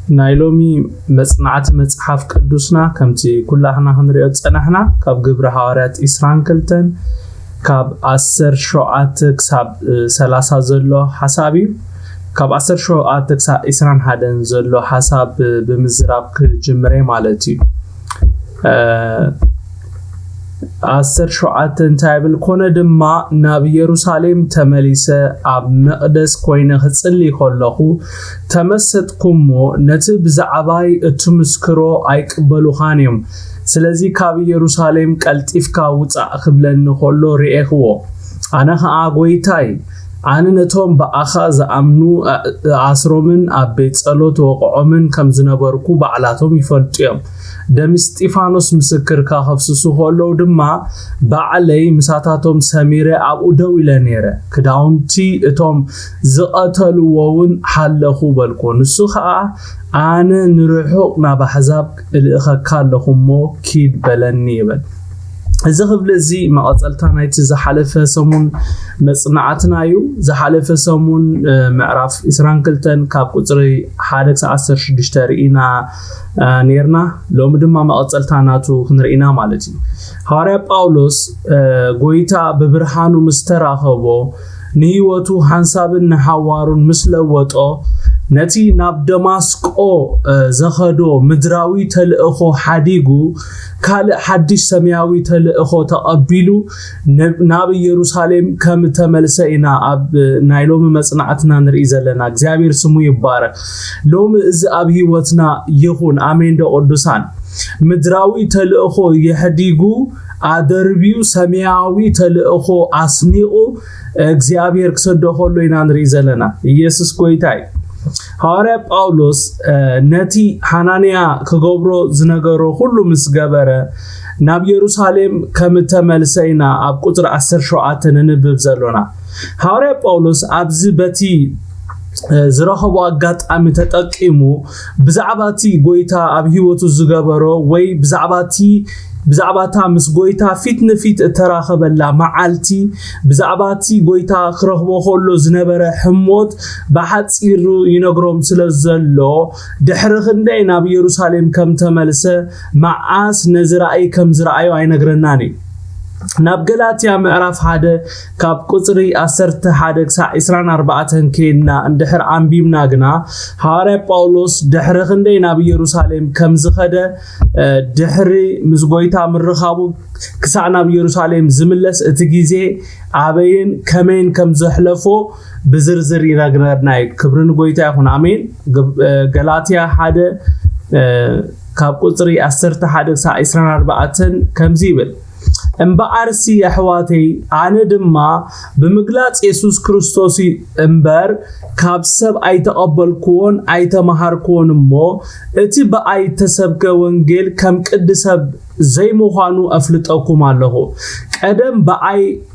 نايلومي مصنعت مصحف قدوسنا كمتي كلنا هنريو صنحنا كاب ግብረ ሐዋርያት ኢስራን ክልተን كاب 10 شوعات كساب 30 زلو حسابي كاب 10 شوعات كساب ኢስራን حدن زلو حساب بمزراب كجمري مالتي 10 شوعات تايبل كونه دما ناب يروساليم تمليسه اب مقدس كوينه خصلي خلخو تمستكمو نت بزعباي اتمسكرو ايقبلو خانيم سلازي كاب يروساليم قلطيفكا وصا خبلن خلو ريخو انا اغويتاي انا نتوم باخا زامنو اسرومن ابيت صلوت وقعمن كم زنبركو بعلاتهم يفلطيم دم استيفانوس مسكر كخفسسو هولو دما بعلي مساتاتهم سميره ابو دويله نيره كداونتي اتوم زقتلوون حلخو بالكون سخا انا نروحنا بحزاب الخكالخمو كيد بلني بل زغبل زي ما قصلتانايت زحلفه سمون مصنعتنايو زحلفه سمون معرف اسران كلتن كاب قطري 116 رينا نيرنا لوم دما ما قصلتاناتو خنرينا مالتي حواريا باولوس غويتا ببرهانو مستراخبو نيوتو حنسابن حوارون مسلوطو نتي ناب دماسقو زخدو مدراوي تلئخو حديغو كال حدش سمياوي تلئخو تقبيلو ناب يروساليم كم تملسينا اب نايلوم مصنعتنا نري زلنا እግዚአብሔር ስሙ ይባረክ ሎም እዚ ኣብ ህይወትና ይሁን አሜን ደ ኦዱሳን ምድራዊ ተልእኮ የህዲጉ አደርቢው ሰማያዊ ተልእኮ አስኒኦ እግዚአብሔር ክሰደሆሎ ይናንሪ ዘለና ኢየሱስ ጎይታይ حواري باولوس نتي حنانيا كغبرو زنغرو كله مسغبره ناب يروساليم كمتملسينا اب قطر 10 شوعاتن نبب زلونا حواري باولوس ابزبتي زرخوا አጋጣሚ ተጠቂሙ بزعباتي ጎይታ ኣብ ህይወቱ ዝገበሮ ወይ بزعباتا مس ጎይታ ፊት ንፊት ተራኸበላ ማዓልቲ بزعباتي ጎይታ ክረኽቦ ሆሎ ዝነበረ ሕሞት በሐፂሩ ይነግሮም ስለዘሎ ድሕሪ ክንደይ ናብ ኢየሩሳሌም ከም ተመልሰ ማዓስ ነዝራይ ከም ዝራአዩ አይነግረናኒ ناب غلاطيا معرف هذا كاب قطري 11 ساعه 24 كينا اندحر انبيمنا غنا حواري باولوس دحر خندي ناب يروساليم كم زخده دحري مزغويتا مرخابو كسعنا بيروساليم زملس اتغيزي ابين كمين كم زحلفو بزرزر يرغنرناي كبرن غويتا يكون امين غلاطيا هذا كاب قطري 11 ساعه 24 كم زيبل امبارسي احواتي انا دما بمغلاص يسوع كريستوس امبر كابسب ايتقبلكون ايتمهاركون مو اتي باي تسبك وانجيل كم قدسب زي مخانو افلطكم الله قدم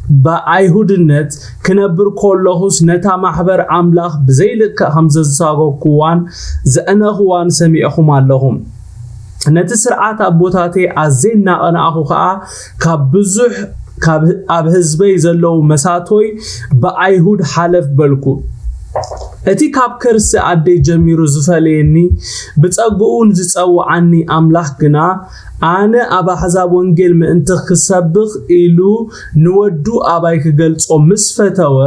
بايهودنت كنبر كلهوس نتا محبر املاح بزيلك حمزه زاغوكوان زانهوان سميعهم اللهم نتي سرعات ابوتاتي ازينا انا اخو خا كبزح كاب اب حزبي زلو مساتوي بايهود حلف بلكو اتي كاب كرس ادي جميرو زفليني بصغون زصوعني املاح غنا انا ابا حزاب وانجيل من تخسبخ الو نودو اباي كغلصو مسفتو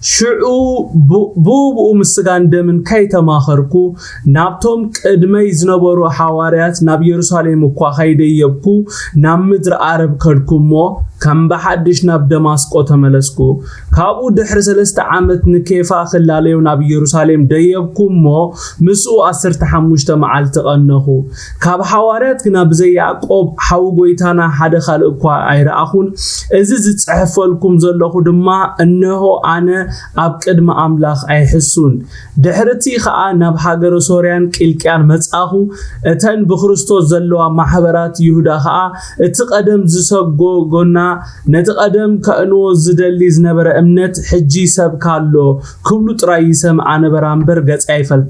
شعو بوبو مسغان دمن كايتماخركو نابتوم قدمي زنبرو حواريات ناب يروساليم كو خايدي يبكو نام مدر عرب كدكمو كم بحدش ناب دماسقو تملسكو كابو دحر 3 عامت نكيفا خلاليو ناب يروساليم ديبكمو مسو 15 معال تقنخو كاب حواريات كنا بزي يعقوب حاو غويتانا حدا خالق كو ايراخون ازي زصحفلكم زلخو دما انه انا اب قدم املاح ايحسون دحرتي خا ناب هاجر سوريان قلقيان مصاخو اتن بخريستوس زلوا محبرات يهودا خا اتقدم زسغو غنا نتقدم كانو زدلي زنبره امنت حجي سبكالو كلو طراي سمع نبرامبر غص ايفلط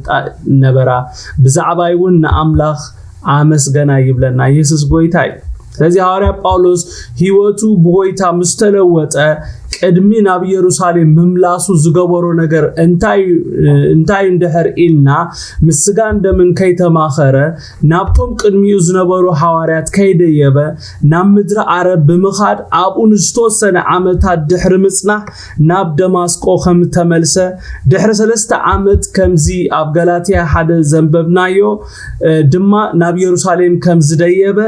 نبرا بزعبايون املاح አመስገና ይብለና ኢየሱስ ጎይታይ ስለዚህ ሐዋርያ ጳውሎስ ህይወቱ በጎይታ ምስተለወጠ ቅድሚ ናብ ኢየሩሳሌም መምላሱ ዝገበሮ ነገር እንታይ እንድሕር ኢልና ምስጋ እንደምን ከይተማኸረ ናብቶም ቅድሚኡ ዝነበሩ ሐዋርያት ከይደየበ ናብ ምድረ ዓረብ ብምኻድ ኣብኡ ንዝተወሰነ ዓመታት ድሕሪ ምጽናሕ ናብ ደማስቆ ከም ተመልሰ ድሕሪ 3 ዓመት ከምዚ ኣብ ገላትያ ሓደ ዘንበብናዮ ድማ ናብ ኢየሩሳሌም ከም ዝደየበ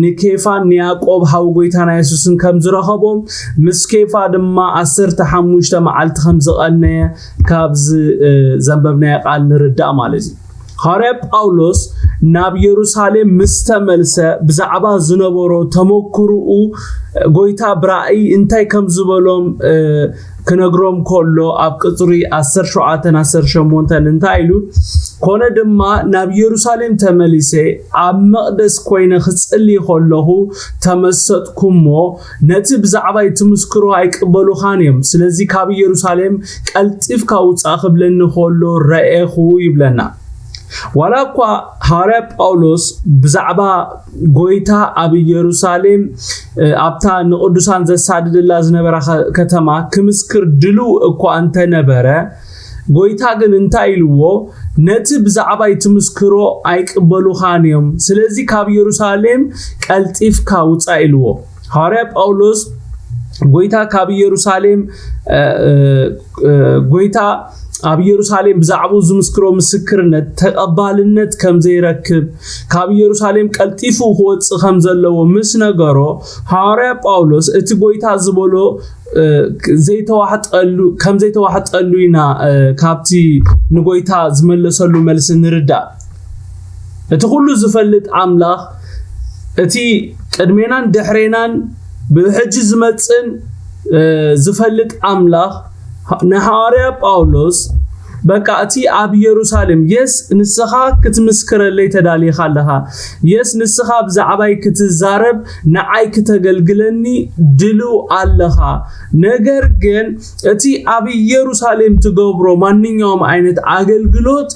ንኬፋን ንያቆብ ሃው ጎይታና ኢየሱስን ከም ዝረኸቦም ምስ ኬፋ ድማ 15 መዓልቲ ከም ዝቐነየ ካብዚ ዘንበብናዮ ቃል ንርዳእ ማለት እዩ ሐዋርያ ጳውሎስ ናብ ኢየሩሳሌም ምስተመልሰ ብዛዕባ ዝነበሮ ተመክሩኡ ጎይታ ብራእይ እንታይ ከም ዝበሎም ክነግሮም ከሎ ኣብ ቅጽሪ 17-18 እንታይ ኢሉ ኮነ ድማ ናብ ኢየሩሳሌም ተመሊሰ ኣብ መቅደስ ኮይነ ክጽሊ ከለሁ ተመሰጥኩሞ ነቲ ብዛዕባ ትምስክሩ ኣይቅበሉኻን እዮም ስለዚ ካብ ኢየሩሳሌም ቀልጢፍካ ውጻእ ክብለኒ ከሎ ረአኹ ይብለና ወላኳ ሐዋርያ ጳውሎስ ብዛዕባ ጎይታ ኣብ ኢየሩሳሌም ኣብታ ንቅዱሳን ዘሳድድላ ዝነበረ ከተማ ክምስክር ድሉ እኳ እንተ ነበረ ጎይታ ግን እንታይ ኢልዎ ነቲ ብዛዕባ ትምስክሮ ኣይቅበሉኻን እዮም ስለዚ ካብ ኢየሩሳሌም ቀልጢፍካ ውጻእ ኢልዎ ሐዋርያ ጳውሎስ ጎይታ ካብ ኢየሩሳሌም ጎይታ ኣብ ኢየሩሳሌም ብዛዕባ ዝምስክሮ ምስክርነት ተቀባልነት ከም ዘይረክብ ካብ ኢየሩሳሌም ቀልጢፉ ክወጽእ ከም ዘለዎ ምስ ነገሮ ሐዋርያ ጳውሎስ እቲ ጎይታ ዝበሎ ዘይተዋሕጠሉ ኢና ካብቲ ንጎይታ ዝመለሰሉ መልስ ንርዳእ እቲ ሁሉ ዝፈልጥ ኣምላኽ እቲ ቅድሜናን ድሕሬናን ብሕጂ ዝመጽን ዝፈልጥ ኣምላኽ ነሐዋርያ ጳውሎስ በቃ እቲ ኣብ ኢየሩሳሌም የስ ንስኻ ክትምስክረለይ ተዳልይኻ ኣለኻ የስ ንስኻ ብዛዕባይ ክትዛረብ ንዓይ ክትገልግለኒ ድሉ ኣለኻ ነገር ግን እቲ ኣብ ኢየሩሳሌም ትገብሮ ማንኛውም ዓይነት አገልግሎት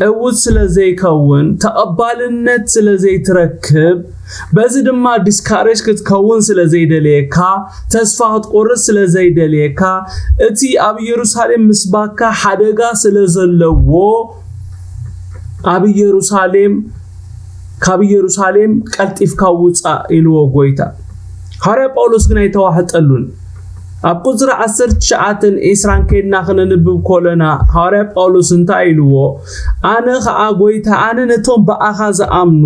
ዕውት ስለዘይከውን ተቀባልነት ስለዘይትረክብ በዚ ድማ ዲስካሬጅ ክትከውን ስለዘይደልየካ ተስፋ ክትቆርጥ ስለዘይደልየካ እቲ ኣብ ኢየሩሳሌም ምስባካ ሓደጋ ስለዘለዎ ካብ ኢየሩሳሌም ቀልጢፍካ ውጻእ ኢልዎ ጎይታ ሐዋርያ ጳውሎስ ግን ኣይተዋሕጠሉን ኣብ ቁጽሪ 19 ኢስራን ከይድና ክነንብብ ኮለና ሐዋርያ ጳውሎስ እንታይ ኢልዎ ኣነ ኸኣ ጎይታ ኣነ ነቶም በኣኻ ዝኣምኑ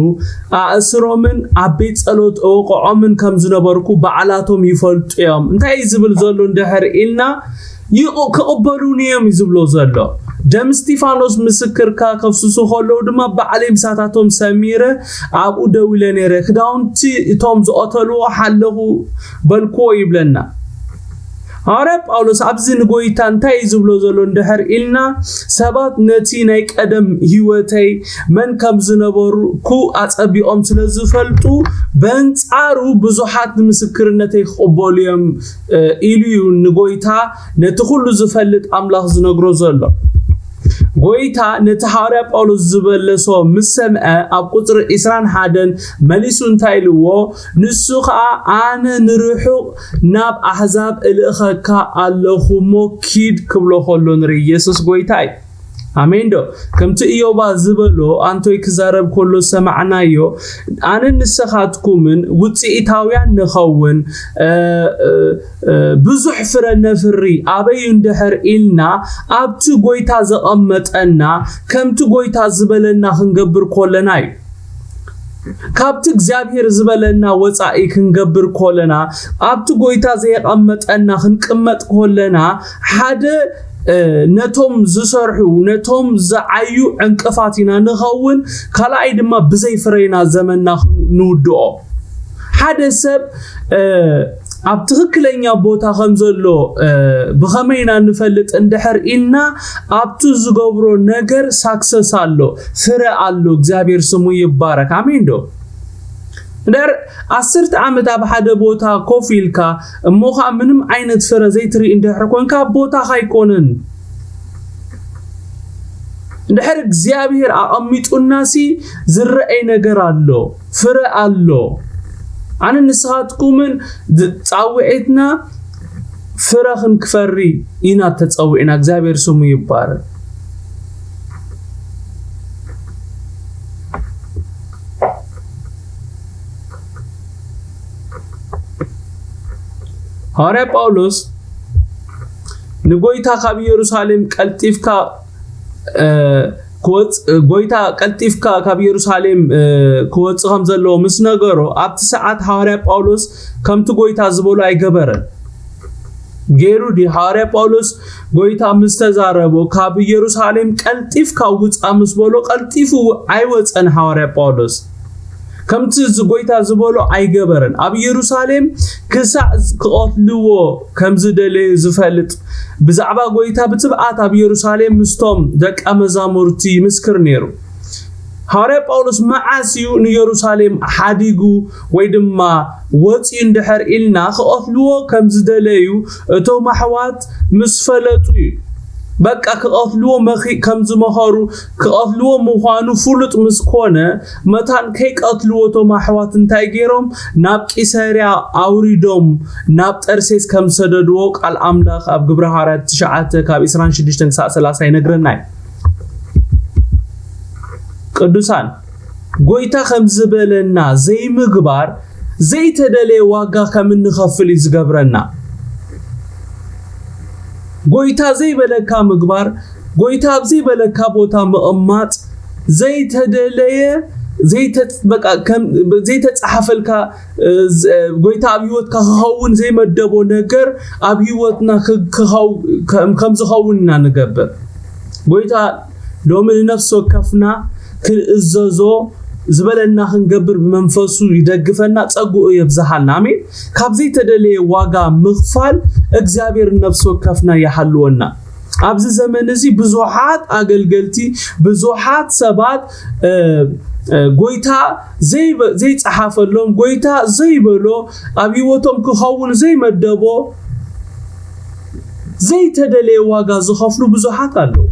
ኣእስሮምን ኣብ ቤት ጸሎት እወቅዖምን ከም ዝነበርኩ በዓላቶም ይፈልጡ እዮም እንታይ ዝብል ዘሎ እንድሕር ኢልና ክቕበሉን እዮም ዝብሎ ዘሎ ደም እስጢፋኖስ ምስክርካ ከፍስሱ ከለው ድማ በዓለይ ምሳታቶም ሰሚረ ኣብኡ ደው ኢለ ነይረ ክዳውንቲ እቶም ዝቀተልዎ ሓለኹ በልክዎ ይብለና ሐዋርያ ጳውሎስ ኣብዚ ንጎይታ እንታይ ዝብሎ ዘሎ እንድሕር ኢልና ሰባት ነቲ ናይ ቀደም ህይወተይ መን ከም ዝነበሩ ኣጸቢኦም ስለዝፈልጡ በንጻሩ ብዙሓት ምስክርነተይ ክቕበሉ እዮም ኢሉ ንጎይታ ነቲ ሁሉ ዝፈልጥ ኣምላኽ ዝነግሮ ዘሎ ጎይታ ነቲ ሐዋርያ ጳውሎስ ዝበለሶ ምስ ሰምዐ ኣብ ቁጽሪ 21 መሊሱ እንታይ ኢልዎ ንሱ ኸኣ ኣነ ንርሑቕ ናብ ኣሕዛብ እልእኸካ ኣለኹሞ ኪድ ክብሎ ከሎ ንርኢ ኢየሱስ ጎይታ እዩ አሜን ዶ ከምቲ ኢዮባ ዝበሎ አንቶይ ክዛረብ ከሎ ሰማዕናዮ ኣነ ንስኻትኩምን ውጽኢታውያን ንኸውን ብዙሕ ፍረ ነፍሪ ኣበይ እንድሕር ኢልና ኣብቲ ጎይታ ዘቐመጠና ከምቲ ጎይታ ዝበለና ክንገብር ኮለና እዩ ካብቲ እግዚአብሔር ዝበለና ወጻኢ ክንገብር ኮለና ኣብቲ ጎይታ ዘየቐመጠና ክንቅመጥ ኮለና ሓደ ነቶም ዝሰርሑ ነቶም ዝዓዩ ዕንቅፋቲና ንኸውን ካልኣይ ድማ ብዘይ ፍሬና ዘመንና ንውድኦ ሓደ ሰብ ኣብ ትክክለኛ ቦታ ከም ዘሎ ብኸመይና ንፈልጥ እንድሕር ኢልና ኣብቱ ዝገብሮ ነገር ሳክሰስ አሎ ፍረ አሎ እግዚአብሔር ስሙ ይባረክ አሜን ዶ در 10 ዓመት ኣብ ሓደ ቦታ ኮፍ ኢልካ እሞኻ ምንም ዓይነት ፍረ ዘይትሪ እንድሕር ኮንካ ቦታ ሃይኮነን እንድሕር እግዚአብሔር ኣቐሚጡናሲ ዝረአይ ነገር ኣሎ ፍረ ኣሎ ኣነ ንስኻትኩምን ጻውዒትና ፍረ ክንክፈሪ ኢና ተጸውዒና እግዚአብሔር ስሙ ይባረክ ሐዋርያ ጳውሎስ ንጎይታ ካብ ኢየሩሳሌም ቀልጢፍካ ጎይታ ቀልጢፍካ ካብ ኢየሩሳሌም ክወጽ ከም ዘለዎ ምስ ነገሮ ኣብቲ ሰዓት ሐዋርያ ጳውሎስ ከምቲ ጎይታ ዝበሎ ኣይገበረን ገይሩ ዲ ሐዋርያ ጳውሎስ ጎይታ ምስ ተዛረቦ ካብ ኢየሩሳሌም ቀልጢፍካ ውጻ ምስ በሎ ቀልጢፉ ኣይወጸን ሐዋርያ ጳውሎስ ከምቲ ጎይታ ዝበሎ ኣይገበረን ኣብ ኢየሩሳሌም ክሳዕ ክቆትልዎ ከም ዝደለየ ዝፈልጥ ብዛዕባ ጎይታ ብትብዓት ኣብ ኢየሩሳሌም ምስቶም ደቀ መዛሙርቲ ይምስክር ነይሩ ሐዋርያ ጳውሎስ መዓስዩ ንኢየሩሳሌም ሓዲጉ ወይ ድማ ወፂ እንድሕር ኢልና ክቆትልዎ ከም ዝደለዩ እቶም ኣሕዋት ምስ ፈለጡ በቃ ክቆትልዎ ከም ዝመኸሩ ክቆትልዎ ምዃኑ ፍሉጥ ምስ ኮነ መታን ከይቀትልዎ ቶም ኣሕዋት እንታይ ገይሮም ናብ ቂሳርያ ኣውሪዶም ናብ ጠርሴስ ከም ሰደድዎ ቃል ኣምላኽ ኣብ ግብረ ሐዋርያት 9 ካብ 26 ክሳብ 30 ይነግረና ቅዱሳን ጎይታ ከም ዝበለና ዘይምግባር ዘይተደለየ ዋጋ ከም እንኸፍል ይዝገብረና ጎይታ ዘይበለካ ምግባር ጎይታ ኣብዚ በለካ ቦታ መቕማጥ ዘይተደለየ በቃ ዘይተጻሕፈልካ ጎይታ ኣብ ህይወትካ ክኸውን ዘይመደቦ ነገር ኣብ ህይወትና ከም ዝኸውንና ንገብር ጎይታ ሎሚ ነፍስ ወከፍና ክእዘዞ ዝበለና ክንገብር ብመንፈሱ ይደግፈና ጸጉኡ ይብዛሃልና አሜን ካብ ዘይተደለየ ዋጋ ምኽፋል እግዚአብሔር ነፍስ ወከፍና ያሐልወና ኣብዚ ዘመን እዚ ብዙሓት አገልገልቲ ብዙሓት ሰባት ጎይታ ዘይጻሓፈሎም ጎይታ ዘይበሎ ኣብ ህይወቶም ክኸውን ዘይመደቦ ዘይተደለየ ዋጋ ዝኸፍሉ ብዙሓት ኣለዉ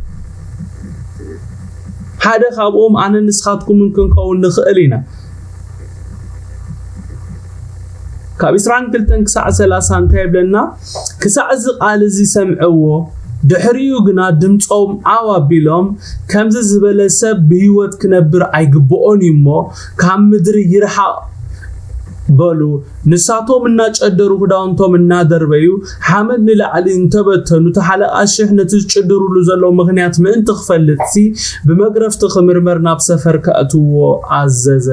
ሓደ ካብኦም ኣነ ንስኻትኩም ክንከውን ንኽእል ኢና ካብ 22 ክሳዕ 30 እንታይ ይብለና ክሳዕ እዚ ቃል እዚ ሰምዕዎ ድሕሪኡ ግና ድምጾም ኣዋቢሎም ከምዚ ዝበለ ሰብ ብህይወት ክነብር ኣይግብኦን እሞ ካብ ምድሪ ይርሓቕ በሉ ንሳቶም እናጨደሩ ክዳውንቶም እናደርበዩ ሓመድ ንላዕሊ እንተበተኑ ተሓለቃሽህ ነቲ ዝጭድሩሉ ዘሎ ምኽንያት ምእንቲ ክፈልጥሲ ብመግረፍቲ ክምርመር ናብ ሰፈር ከእትዎ ኣዘዘ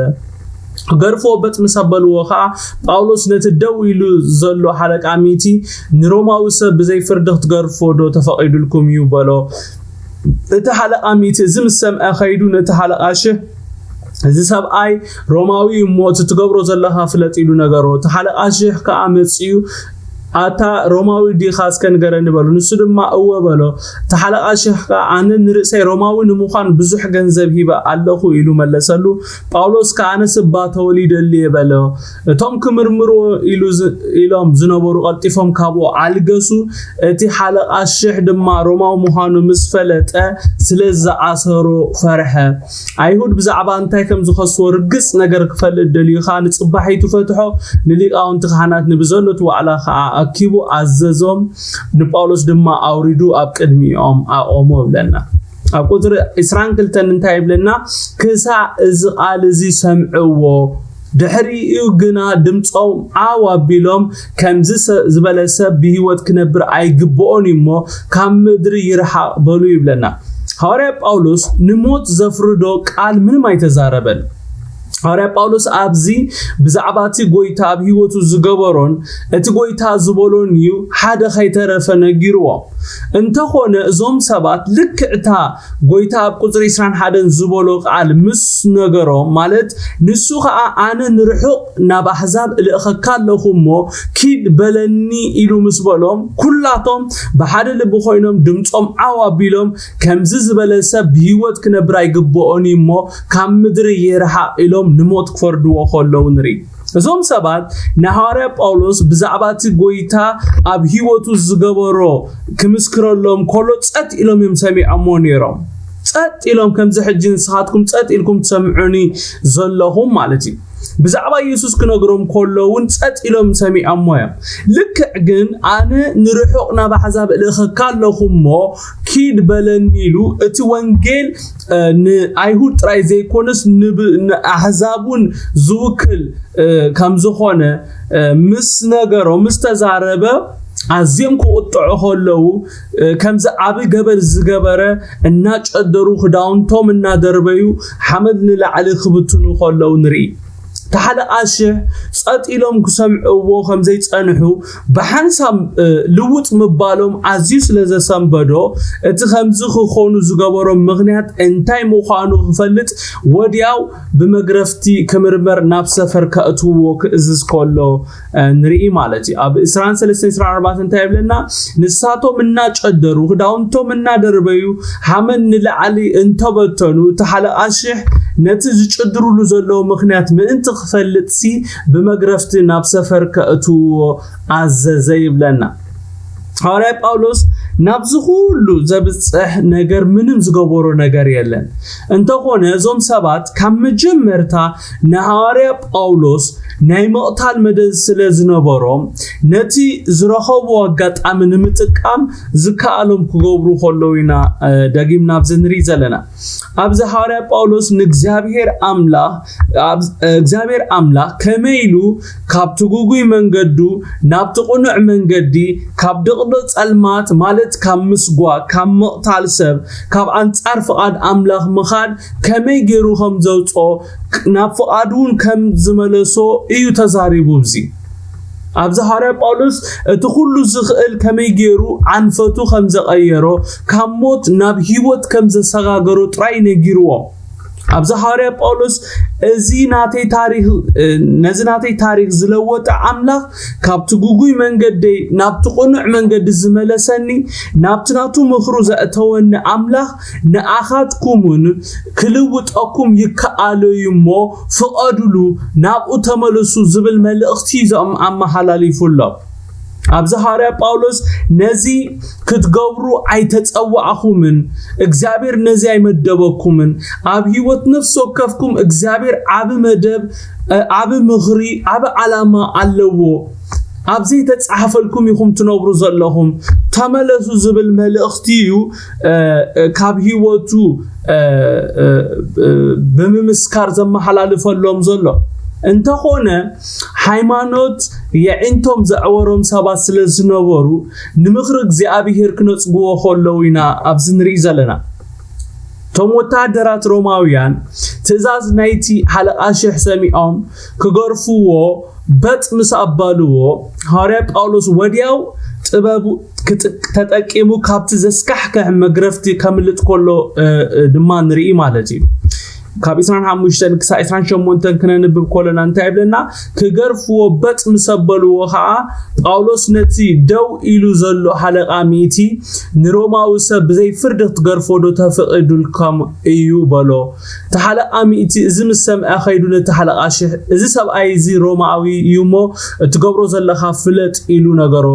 ገርፎ በጥ መሰበልዎ ኸዓ ጳውሎስ ነቲ ደው ኢሉ ዘሎ ሓለቃ ሚቲ ንሮማዊ ሰብ ብዘይፍርድ ክትገርፎ ዶ ተፈቂዱልኩም እዩ በሎ እቲ ሓለቃ ሚቲ ዝምሰምዐ ኸይዱ ነቲ ሓለቃሽህ እዚ ሰብኣይ ሮማዊ ሞት ትገብሮ ዘለኻ ፍለጥ ኢሉ ነገሮ ተሓለቃሽህ ከዓ መጽዩ ኣታ ሮማዊ ዲኻስ ከንገረኒ በሉ ንሱ ድማ እወ በሎ ተሓለቃሽህ ከዓ ኣነ ንርእሰይ ሮማዊ ንምዃን ብዙሕ ገንዘብ ሂበ ኣለኹ ኢሉ መለሰሉ ጳውሎስ ከዓ ኣነ ስባ ተወሊደሊ የበሎ እቶም ክምርምሮ ኢሎም ዝነበሩ ቀልጢፎም ካብኦ ኣልገሱ እቲ ሓለቃሽህ ድማ ሮማዊ ምዃኑ ምስ ፈለጠ ስለዝኣሰሮ ፈርሐ ኣይሁድ ብዛዕባ እንታይ ከም ዝኸስዎ ርግጽ ነገር ክፈልጥ ደልዩኻ ንጽባሒቱ ፈትሖ ንሊቃውንቲ ካህናት ንብዘሎት ዋዕላ ከዓ አኪቡ አዘዞም ንጳውሎስ ድማ አውሪዱ ኣብ ቅድሚኦም አቆሞ ብለና ኣብ ቁጥር 22 እንታይ ብለና ክሳዕ እዚ ቃል እዚ ሰምዕዎ ድሕሪኡ ግና ድምጾም ኣዋቢሎም ከምዚ ዝበለ ሰብ ብህይወት ክነብር ኣይግብኦን እሞ ካብ ምድሪ ይርሓቕ በሉ ይብለና ሐዋርያ ጳውሎስ ንሞት ዘፍርዶ ቃል ምንም ኣይተዛረበን ሐዋርያ ጳውሎስ ኣብዚ ብዛዕባቲ ጎይታ ኣብ ህይወቱ ዝገበሮን እቲ ጎይታ ዝበሎን እዩ ሓደ ኸይተረፈ ነጊርዎ እንተኾነ እዞም ሰባት ልክዕታ ጎይታ ኣብ ቁጥሪ 21 ዝበሎ ቃል ምስ ነገሮም ማለት ንሱ ከዓ ኣነ ንርሑቕ ናብ ኣሕዛብ እልእኸካ ኣለኹ እሞ ኪድ በለኒ ኢሉ ምስ በሎም ኩላቶም ብሓደ ልቢ ኮይኖም ድምጾም ኣዋቢሎም ከምዚ ዝበለ ሰብ ብህይወት ክነብር ኣይግብኦን እሞ ካብ ምድሪ ይርሓቕ ኢሎም ንሞት ክፈርድዎ ከለዉ ንርኢ እዞም ሰባት ንሐዋርያ ጳውሎስ ብዛዕባቲ ጎይታ ኣብ ህይወቱ ዝገበሮ ክምስክረሎም ከሎ ጸጥ ኢሎም እዮም ሰሚዖሞ ነይሮም ጸጥ ኢሎም ከምዚ ሕጂ ንስኻትኩም ጸጥ ኢልኩም ትሰምዑኒ ዘለኹም ማለት እዩ ብዛዕባ ኢየሱስ ክነግሮም ከለውን ጸጥ ኢሎም ሰሚዖም እዮም ልክዕ ግን ኣነ ንርሑቕ ናብ ኣሕዛብ እልኸካ ኣለኹሞ ኪድ በለኒሉ እቲ ወንጌል ንኣይሁድ ጥራይ ዘይኮነስ ንኣሕዛቡን ዝውክል ከም ዝኾነ ምስ ነገሮ ምስ ተዛረበ ኣዝዮም ክቁጥዑ ከለዉ ከምዚ ዓብ ገበር ዝገበረ እናጨደሩ ክዳውንቶም እናደርበዩ ሓመድ ንላዕሊ ክብትኑ ከለዉ ንርኢ ተሓለቃሽሕ ጸጥ ኢሎም ክሰምዕዎ ከምዘይ ጸንሑ ብሓንሳብ ልውጥ ምባሎም ኣዝዩ ስለዘሰንበዶ እቲ ከምዚ ክኾኑ ዝገበሮም ምኽንያት እንታይ ምዃኑ ክፈልጥ ወዲያው ብመግረፍቲ ክምርመር ናብ ሰፈር ከእትውዎ ክእዝዝ ከሎ ንርኢ ማለት እዩ ኣብ 23-24 እንታይ ይብለና ንሳቶም እናጨደሩ ክዳውንቶም እናደርበዩ ሓመድ ንላዕሊ እንተበተኑ ተሓለቃሽሕ ነቲ ዝጭድሩሉ ዘለዎ ምኽንያት ምእንቲ ክፈልጥሲ ብመግረፍቲ ናብ ሰፈር ከእትውዎ ኣዘዘ ይብለና ሐዋርያ ጳውሎስ ናብዚ ሁሉ ዘብጽሕ ነገር ምንም ዝገበሮ ነገር የለን እንተኾነ እዞም ሰባት ካብ መጀመርታ ንሐዋርያ ጳውሎስ ናይ መቕታል መደብ ስለ ዝነበሮም ነቲ ዝረኸቡ ኣጋጣሚ ንምጥቃም ዝከኣሎም ክገብሩ ከለዉ ኢና ደጊምና ኣብዚ ንርኢ ዘለና ኣብዚ ሐዋርያ ጳውሎስ ንእግዚአብሔር ኣምላኽ ከመይሉ ካብ ትጉጉይ መንገዱ ናብ ትቁኑዕ መንገዲ ካብ ድቕድቕ ጸልማት ማለት ካብ ምስጓ ካብ መቕታል ሰብ ካብ አንጻር ፍቃድ ኣምላኽ ምኻድ ከመይ ገይሩ ከም ዘውጾ ናብ ፍቃዱን ከም ዝመለሶ እዩ ተዛሪቡ ብዚ ኣብዚ ሐዋርያ ጳውሎስ እቲ ሁሉ ዝኽእል ከመይ ገይሩ ዓንፈቱ ከም ዘቀየሮ ካብ ሞት ናብ ህይወት ከም ዘሰጋገሮ ጥራይ ነጊርዎ ኣብዚ ሐዋርያ ጳውሎስ እዚ ናተይ ታሪክ ዝለወጠ ኣምላኽ ካብቲ ጉጉይ መንገዲ ናብቲ ቁኑዕ መንገዲ ዝመለሰኒ ናብቲ ናቱ ምኽሩ ዘእተወኒ ኣምላኽ ንኣኻትኩምን ክልውጠኩም ይከኣለዩሞ ፍቐዱሉ ናብኡ ተመለሱ ዝብል መልእኽቲ ዞም ኣመሓላሊፉሎም ኣብዚ ሐዋርያ ጳውሎስ ነዚ ክትገብሩ ኣይተጸዋዕኹምን እግዚአብሔር ነዚ ኣይመደበኩምን ኣብ ህይወት ነፍስ ወከፍኩም እግዚአብሔር ዓብ መደብ ዓብ ምኽሪ ዓብ ዓላማ ኣለዎ ኣብዚ ተጻሕፈልኩም ይኹም ትነብሩ ዘለኹም ተመለሱ ዝብል መልእኽቲ እዩ ካብ ህይወቱ ብምስካር ዘመሓላልፈሎም ዘሎ እንተኾነ ሃይማኖት የዕንቶም ዘዕወሮም ሰባት ስለ ዝነበሩ ንምኽሪ እግዚአብሔር ክነጽግዎ ከለዉ ኢና ኣብዚ ንርኢ ዘለና ቶም ወታደራት ሮማውያን ትእዛዝ ናይቲ ሓለቃሽሕ ሰሚዖም ክገርፍዎ በጥ ምስ ኣባልዎ ሐዋርያ ጳውሎስ ወዲያው ጥበቡ ተጠቂሙ ካብቲ ዘስካሕከሕ መግረፍቲ ከምልጥ ከሎ ድማ ንርኢ ማለት እዩ ካብ 25 ክሳብ 28 ክነንብብ ከለና እንታይ ይብለና ክገርፍዎ በጥ ምሰበልዎ ከዓ ጳውሎስ ነቲ ደው ኢሉ ዘሎ ሓለቃ ሚእቲ ንሮማዊ ሰብ ብዘይ ፍርድ ክትገርፎዶ ተፈቒዱልኩም እዩ በሎ ተሓለቃ ሚእቲ እዚ ምስ ሰምዐ ኸይዱ ነቲ ሓለቃሽሕ እዚ ሰብኣይ እዚ ሮማዊ እዩ እሞ እትገብሮ ዘለኻ ፍለጥ ኢሉ ነገሮ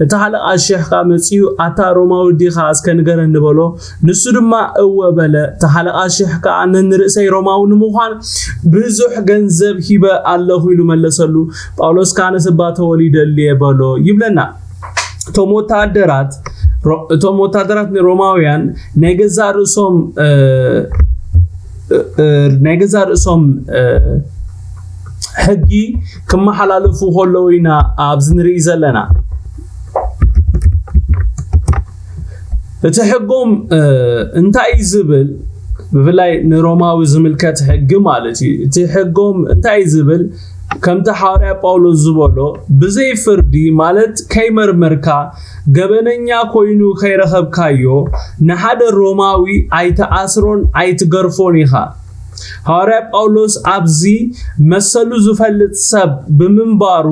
እቲ ሓለቃሽሕ ከዓ መፂኡ ኣታ ሮማዊ ዲኻ እስከንገረኒ በሎ ንሱ ድማ እወ በለ ተሓለቃሽሕ ከዓ ነንርእሰይ ሮማው ንምዃን ብዙሕ ገንዘብ ሂበ ኣለኹ ኢሉ መለሰሉ ጳውሎስ ካነ ስባተ ወሊደልየ በሎ ይብለና እቶም ወታደራት ሮማውያን ናይ ገዛ ርእሶም ሕጊ ክመሓላለፉ ከለዉ ኢና ኣብዚ ንርኢ ዘለና እቲ ሕጎም እንታይ ዝብል ብፍላይ ንሮማዊ ዝምልከት ሕጊ ማለት እዩ እቲ ሕጎም እንታይ ዝብል ከምቲ ሐዋርያ ጳውሎስ ዝበሎ ብዘይ ፍርዲ ማለት ከይመርመርካ ገበነኛ ኮይኑ ከይረኸብካዮ ንሓደ ሮማዊ ኣይተኣስሮን ኣይትገርፎን ኢኻ ሐዋርያ ጳውሎስ ኣብዚ መሰሉ ዝፈልጥ ሰብ ብምንባሩ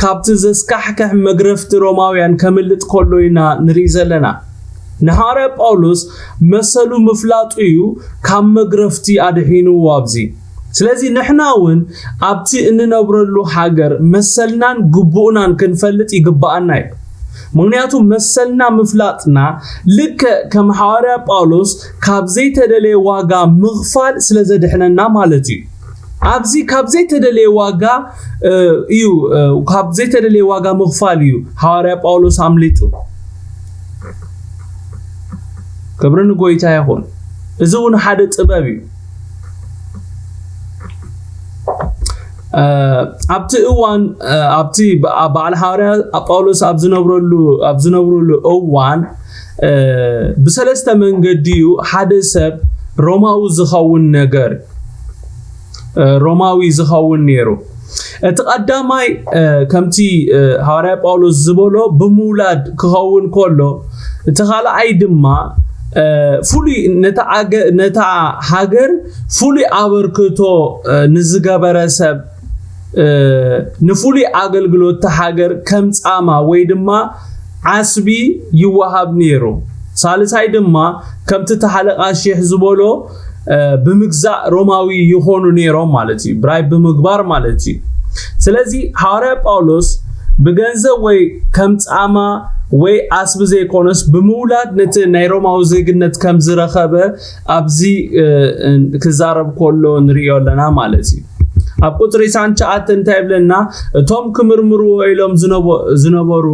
ካብቲ ዘስካሕከሕ መግረፍቲ ሮማውያን ከምልጥ ከሎ ኢና ንርኢ ዘለና ንሐዋርያ ጳውሎስ መሰሉ ምፍላጡ እዩ ካብ መግረፍቲ ኣድሒንዎ ኣብዚ ስለዚ ንሕናውን ኣብቲ እንነብረሉ ሃገር መሰልናን ግቡእናን ክንፈልጥ ይግባአና እዩ ምክንያቱም መሰልና ምፍላጥና ልክ ከም ሐዋርያ ጳውሎስ ካብዘይ ተደለየ ዋጋ ምኽፋል ስለዘድሕነና ማለት እዩ ኣብዚ ካብዘይ ተደለየ ዋጋ እዩ ካብዘይ ተደለየ ዋጋ ምኽፋል እዩ ሐዋርያ ጳውሎስ አምሊጡ ክብርን ጎይታ ይኹን እዚ እውን ሓደ ጥበብ እዩ ኣብቲ እዋን ኣብቲ በዓል ሐዋርያ ጳውሎስ ኣብዝነብረሉ እዋን ብሰለስተ መንገዲ እዩ ሓደ ሰብ ሮማዊ ዝኸውን ነገር ሮማዊ ዝኸውን ነይሩ እቲ ቀዳማይ ከምቲ ሐዋርያ ጳውሎስ ዝበሎ ብምውላድ ክኸውን ከሎ እቲ ካልኣይ ድማ ፉሊ ነታ ሃገር ፉሊ አበርክቶ ንዝገበረ ሰብ ንፉሊ አገልግሎት ሃገር ከም ጻማ ወይ ድማ ዓስቢ ይወሃብ ነይሩ ሳልሳይ ድማ ከምቲ ተሓለቃ ሼህ ዝበሎ ብምግዛእ ሮማዊ ይሆኑ ነይሮም ማለት እዩ ብራይ ብምግባር ማለት እዩ ስለዚ ሐዋርያ ጳውሎስ በገንዘብ ወይ ከም ጻማ ወይ ዓስቢ ዘይኮነስ ብምውላድ ነቲ ናይ ሮማዊ ዜግነት ከም ዝረኸበ ኣብዚ ክዛረብ ከሎ ንሪኦ ኣለና ማለት እዩ ኣብ ቁጥሪ 9 እንታይ ብለና እቶም ክምርምርዎ ኢሎም ዝነበሩ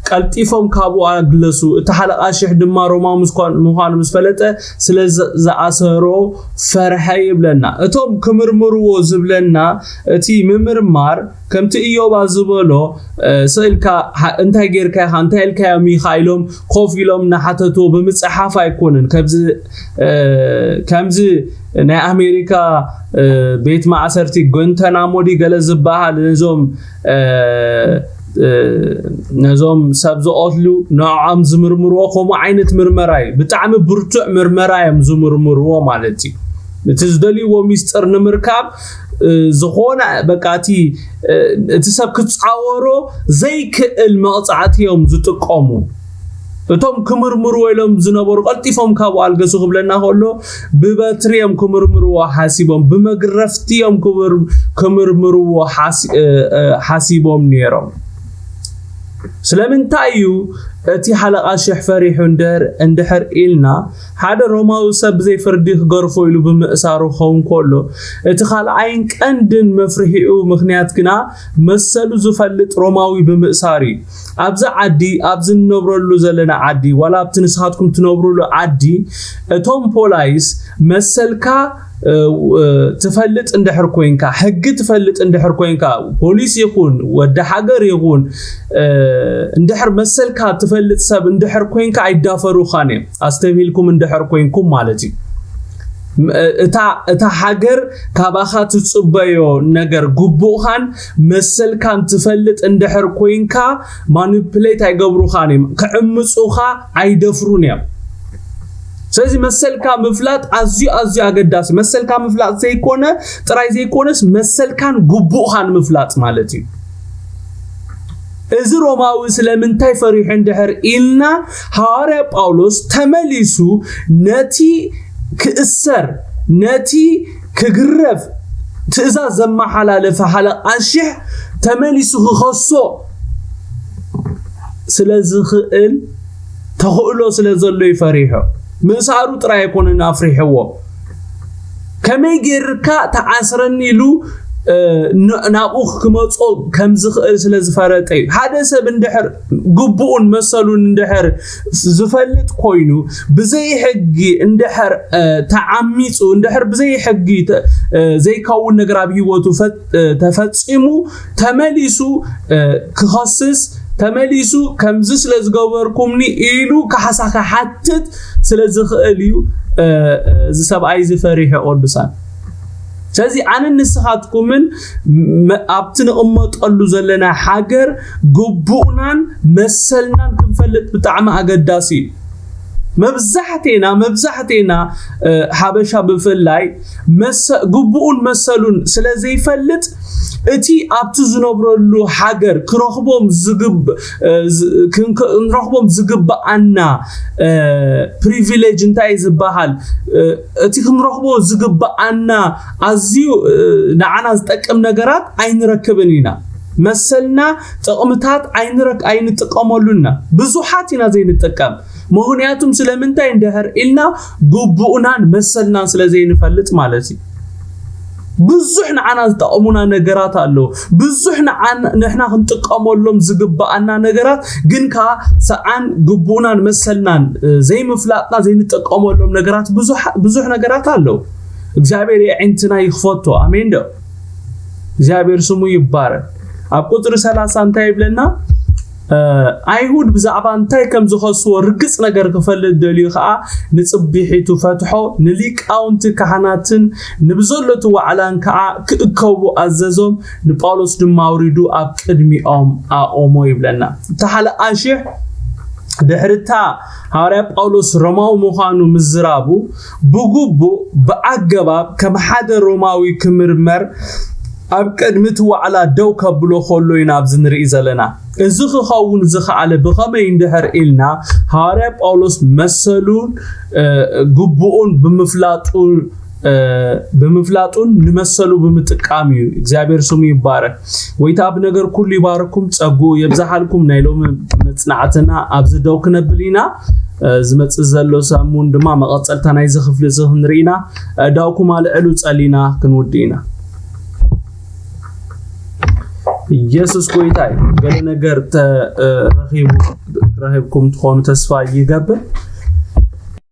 ቀልጢፎም ካብኡ ኣግለሱ እቲ ሓለቃ ሼህ ድማ ሮማዊ ምዃኑ ምስ ፈለጠ ስለ ዝኣሰሮ ፈርሐ ይብለና እቶም ክምርምርዎ ዝብለና እቲ ምምርማር ከምቲ ኢዮባ ዝበሎ ስልካ እንታይ ጌርካ እንታይ ኢልካ ሚኻኤሎም ኮፍ ኢሎም ናሓተቱ ብምጽሓፍ ኣይኮነን ከምዚ ናይ አሜሪካ ቤት ማዕሰርቲ ጎንተናሞዲ ገለ ዝበሃል ነዞም ሰብ ዝቆትሉ ንዖም ዝምርምርዎ ከምኡ ዓይነት ምርመራ እዩ ብጣዕሚ ብርቱዕ ምርመራ እዮም ዝምርምርዎ ማለት እዩ እቲ ዝደልይዎ ሚስጥር ንምርካብ ዝኾነ በቃቲ እቲ ሰብ ክጻወሮ ዘይክእል መቕጻዕቲ እዮም ዝጥቀሙ እቶም ክምርምርዎ ኢሎም ዝነበሩ ቀልጢፎም ካብኡ ኣልገሱ ክብለና ከሎ ብበትሪዮም ክምርምርዎ ሓሲቦም ብመግረፍቲዮም ክምርምርዎ ሓሲቦም ነይሮም ስለምንታይ እዩ እቲ ሓለቃ ሼህ ፈሪሑ እንድሕር ኢልና ሓደ ሮማዊ ሰብ ዘይፍርዲ ክገርፎ ኢሉ ብምእሳሩ ኸውን ከሎ እቲ ካልኣይን ቀንድን መፍርሒኡ ምክንያት ግና መሰሉ ዝፈልጥ ሮማዊ ብምእሳሪ ኣብዚ ዓዲ ኣብዚ ንነብረሉ ዘለና ዓዲ ዋላ ኣብቲ ንስኻትኩም ትነብሩሉ ዓዲ እቶም ፖላይስ መሰልካ تفلت عند حركوينكا حق تفلت عند حركوينكا بوليس يكون وده حجر يكون عند حر مسلكا تفلت سب عند حركوينكا عيدافرو خانه استبيلكم عند حركوينكم مالتي اتا حجر كاباخات تصبيو نجر جبوخان مسلكا تفلت عند حركوينكا مانيبيليت هيجبرو خانه كعمصوخا عيدفرونيا ስለዚህ መሰልካ መፍላት አዝዩ አገዳስ መሰልካ መፍላት ዘይኮነ ጥራይ ዘይኮነስ መሰልካን ጉቡኻን መፍላት ማለት እዩ እዚ ሮማዊ ስለምንታይ ፈሪሕ እንድሕር ኢልና ሐዋርያ ጳውሎስ ተመሊሱ ነቲ ክእሰር ነቲ ክግረፍ ትእዛዝ ዘመሓላለፈ ሓለቃሽሕ ተመሊሱ ክኸሶ ስለዝኽእል ተኽእሎ ስለዘሎ ይፈሪሖ مسارو ترى يكون نافري حوا كم يجركا تعسرني له نابوخ كمتصو كم سلاز فراتي هذا سب اندحر قبون مسلون اندحر زفلت كوينو بزي حقي اندحر تعميصو اندحر بزي حقي زي كون نغراب هيوتو تفصيمو تمليسو كخصص تمليسو كمز سلاز غبركمني إلو كحساك حتت سلاز خاليو زي سبعي زي فريح قدسان ስለዚህ አነ ንስኻትኩም አብትን እመት ቀሉ ዘለና ሓገር ጉቡኡናን መሰልናን ክንፈልጥ ብጣዕሚ አገዳሲ መብዛሕቴና ሓበሻ ብፍላይ ጉቡኡን መሰሉን ስለዘይፈልጥ እቲ ኣብቲ ዝነብረሉ ሓገር ክረኽቦም ዝግባአና ፕሪቪሌጅ እንታይ ዝበሃል እቲ ክንረኽቦ ዝግባአና ኣዝዩ ንዓና ዝጠቅም ነገራት ኣይንረክብን ኢና መሰልና ጥቅምታት አይን ጥቅመሉና ብዙሓትና ዘይንጠቀም ምክንያቱም ስለምንታይ እንደህር ኢልና ጉቡኡናን መሰልናን ስለዘይንፈልጥ ማለት እዩ ብዙሕ ንዓና ዝጠቅሙና ነገራት አለው ብዙሕ ንሕና ክንጥቀመሎም ዝግባአና ነገራት ግን ካ ሰዓን ጉቡኡናን መሰልናን ዘይምፍላጥና ዘይንጥቀመሎም ነገራት ብዙሕ ነገራት አለው እግዚአብሔር የዕንትና ይخفቶ አሜን ዶ እግዚአብሔር ስሙ ይባረክ ኣብ ቁጥር 30 እንታይ ይብለና አይሁድ ብዛዕባ እንታይ ከም ዝኸስዎ ርግጽ ነገር ክፈልጥ ደልዩ ኸዓ ንጽቢሒቱ ፈትሖ ንሊቃውንቲ ካህናትን ንብዘለቱ ዋዕላን ኸዓ ክእከቡ አዘዞም ንጳውሎስ ድማ አውሪዱ ኣብ ቅድሚኦም ኣቆሞ ይብለና ተሓለኣሽሕ ድሕርታ ሐዋርያ ጳውሎስ ሮማዊ ምዃኑ ምዝራቡ ብጉቡ በአገባብ ከም ሓደ ሮማዊ ክምርመር ኣብ ቅድሚት ዋዕላ ደው ከብሎ ኾሎ ይናብ ዝንርኢ ዘለና እዚ ክኸውን ዝኸኣለ ብኸመይ እንድሕር ኢልና ሐዋርያ ጳውሎስ መሰሉን ጉቡኡን ብምፍላጡን ንመሰሉ ብምጥቃም እዩ እግዚአብሔር ስሙ ይባረክ ወይታ ብነገር ኩሉ ይባረኩም ጸጉ የብዛሓልኩም ናይ ሎሚ መጽናዕትና ኣብዚ ደው ክነብሊና ዝመጽእ ዘሎ ሳሙን ድማ መቐጸልታ ናይ ዝኽፍል ዝኽንሪና ዳውኩም አልዕሉ ጸሊና ክንውዲና ኢየሱስ ጎይታይ ገለ ነገር ረኺብኩም ትኾኑ ተስፋ ይገብር